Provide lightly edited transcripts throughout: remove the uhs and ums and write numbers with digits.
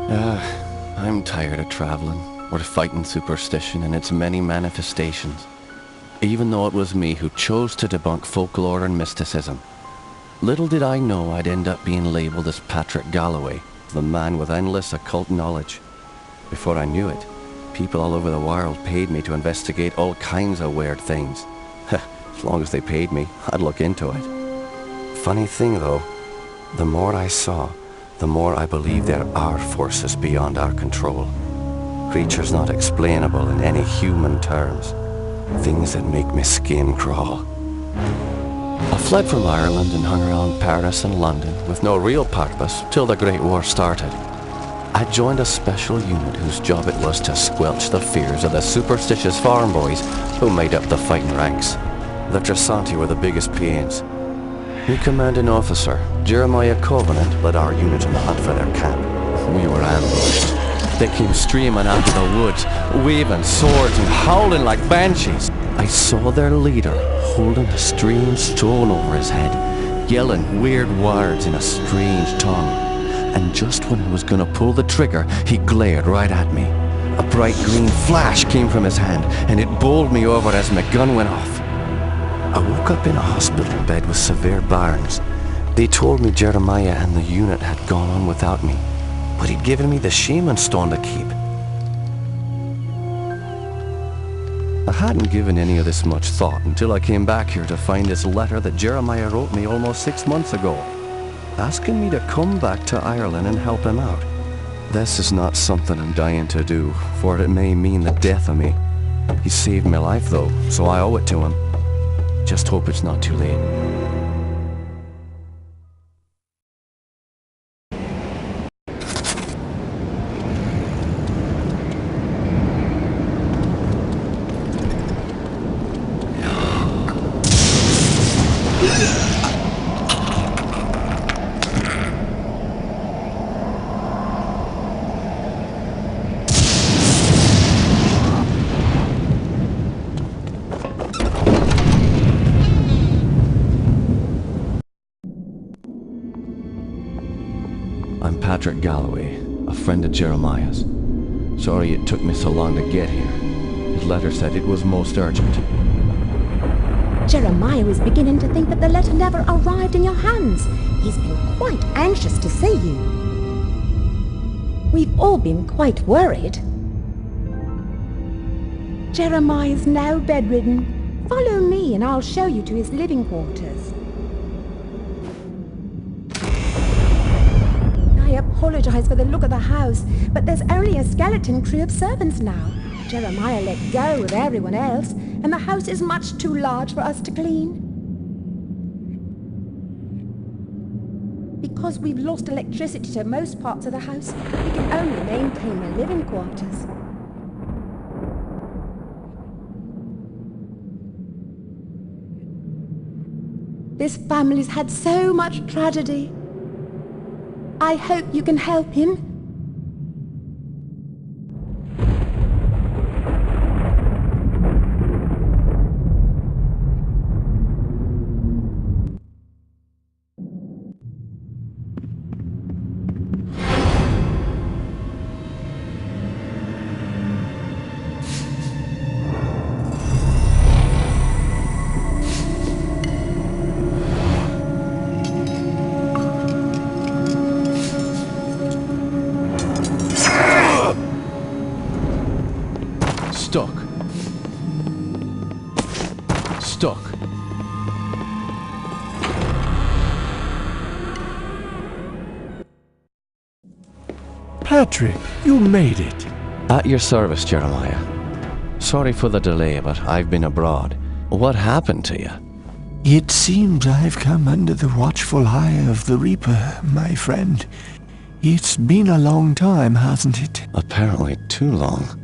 I'm tired of traveling, or fighting superstition in its many manifestations. Even though it was me who chose to debunk folklore and mysticism. Little did I know I'd end up being labelled as Patrick Galloway, the man with endless occult knowledge. Before I knew it, people all over the world paid me to investigate all kinds of weird things. As long as they paid me, I'd look into it. Funny thing though, the more I saw, the more I believed there are forces beyond our control. Creatures not explainable in any human terms. Things that make my skin crawl. I fled from Ireland and hung around Paris and London with no real purpose till the Great War started. I joined a special unit whose job it was to squelch the fears of the superstitious farm boys who made up the fighting ranks. The Trasanti were the biggest pains. My commanding officer, Jeremiah Covenant, led our unit on the hunt for their camp. We were ambushed. They came streaming out of the woods, waving swords and howling like banshees. I saw their leader holding a strange stone over his head, yelling weird words in a strange tongue. And just when I was gonna pull the trigger, he glared right at me. A bright green flash came from his hand, and it bowled me over as my gun went off. I woke up in a hospital bed with severe burns. They told me Jeremiah and the unit had gone on without me, but he'd given me the shaman stone to keep. I hadn't given any of this much thought until I came back here to find this letter that Jeremiah wrote me almost 6 months ago, asking me to come back to Ireland and help him out. This is not something I'm dying to do, for it may mean the death of me. He saved my life though, so I owe it to him. Just hope it's not too late. I'm Patrick Galloway, a friend of Jeremiah's. Sorry it took me so long to get here. His letter said it was most urgent. Jeremiah was beginning to think that the letter never arrived in your hands. He's been quite anxious to see you. We've all been quite worried. Jeremiah's now bedridden. Follow me and I'll show you to his living quarters. I apologize for the look of the house, but there's only a skeleton crew of servants now. Jeremiah let go of everyone else, and the house is much too large for us to clean. Because we've lost electricity to most parts of the house, we can only maintain the living quarters. This family's had so much tragedy. I hope you can help him. Stuck. Patrick, you made it. At your service, Jeremiah. Sorry for the delay, but I've been abroad. What happened to you? It seems I've come under the watchful eye of the Reaper, my friend. It's been a long time, hasn't it? Apparently too long.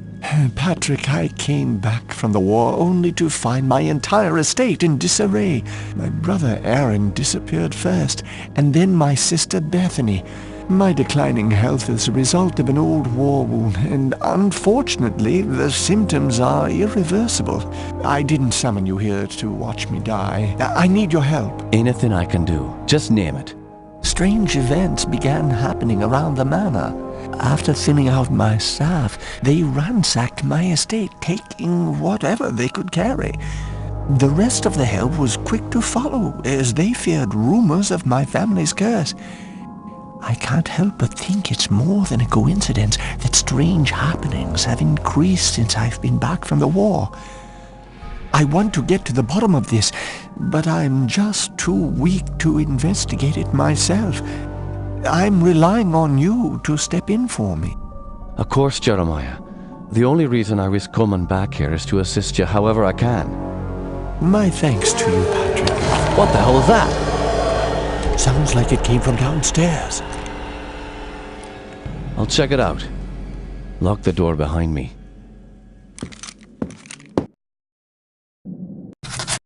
Patrick, I came back from the war only to find my entire estate in disarray. My brother Aaron disappeared first, and then my sister Bethany. My declining health is a result of an old war wound, and unfortunately, the symptoms are irreversible. I didn't summon you here to watch me die. I need your help. Anything I can do. Just name it. Strange events began happening around the manor. after thinning out my staff, they ransacked my estate, taking whatever they could carry. The rest of the help was quick to follow, as they feared rumors of my family's curse. I can't help but think it's more than a coincidence that strange happenings have increased since I've been back from the war. I want to get to the bottom of this, but I'm just too weak to investigate it myself. I'm relying on you to step in for me. Of course, Jeremiah. The only reason I risk coming back here is to assist you however I can. My thanks to you, Patrick. What the hell is that? Sounds like it came from downstairs. I'll check it out. Lock the door behind me.